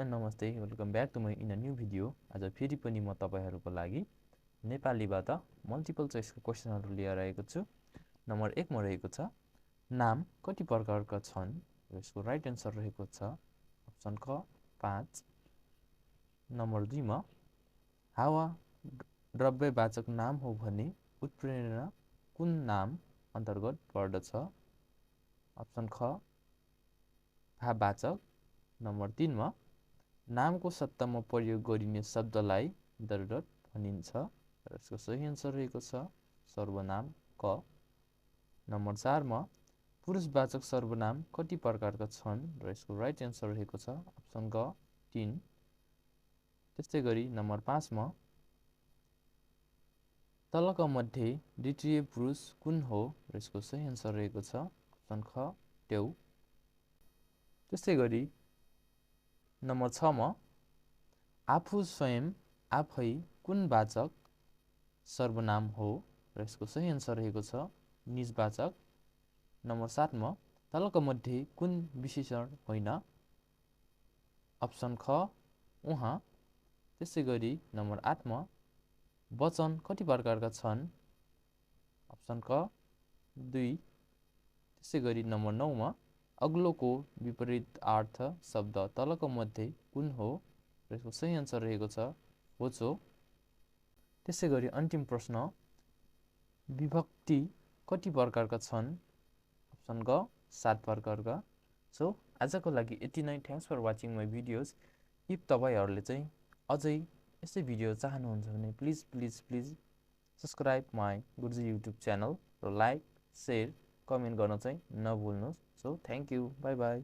नमस्ते, welcome back to my in a new video. आज फेरि पनि म तपाईहरुको लागि नेपालीबाट मल्टिपल चोइसको क्वेशनहरु लिएर आएको छु। नम्बर 1 मा रहेको छ नाम कति प्रकारका छन् र यसको राइट आन्सर रहेको छ अप्सन क 5। नम्बर 2 मा हावा द्रव्यवाचक नाम हो भने उत्प्रेरणा कुन नाम अन्तर्गत पर्दछ? अप्सन ख भाववाचक। नम्बर 3 मा नामको सट्टामा प्रयोग गरिने शब्दलाई दर्डत भनिन्छ र यसको सही आन्सर रहेको छ सर्वनाम क। नम्बर 4 मा पुरुषवाचक सर्वनाम कति प्रकारका छन् र यसको राइट आन्सर रहेको छ अप्सन ग 3। त्यसैगरी नम्बर 5 मा तलका मध्ये द्वितीय पुरुष कुन हो र यसको सही आन्सर रहेको छ अप्सन ख ट्याउ। त्यसैगरी नम्बर 6 मा आफू स्वयं आफै कुन वाचक सर्वनाम हो र यसको सही आन्सर रहेको छ निजवाचक। नम्बर 7 मा तलका मध्ये कुन विशेषण होइन? अप्सन ख उहाँ। त्यसैगरी नम्बर 8 मा वचन कति प्रकारका छन्? अप्सन क 2। त्यसैगरी नम्बर 9 मा अग्लोको विपरीत अर्थ शब्द तलका मध्ये कुन हो र यसको सही आन्सर रहेको छ होचो। त्यसैगरी अन्तिम प्रश्न विभक्ति कति प्रकारका छन्? अप्सन ग 7 प्रकारका। सो आजको लागि यति नै। Thanks for watching my videos. If तपाईहरुले चाहिँ अझै यस्तै भिडियो चाहनुहुन्छ भने please subscribe my Guruji YouTube channel र लाइक शेयर कमेन्ट गर्न चाहिँ नभुल्नुहोस्। So thank you, bye by.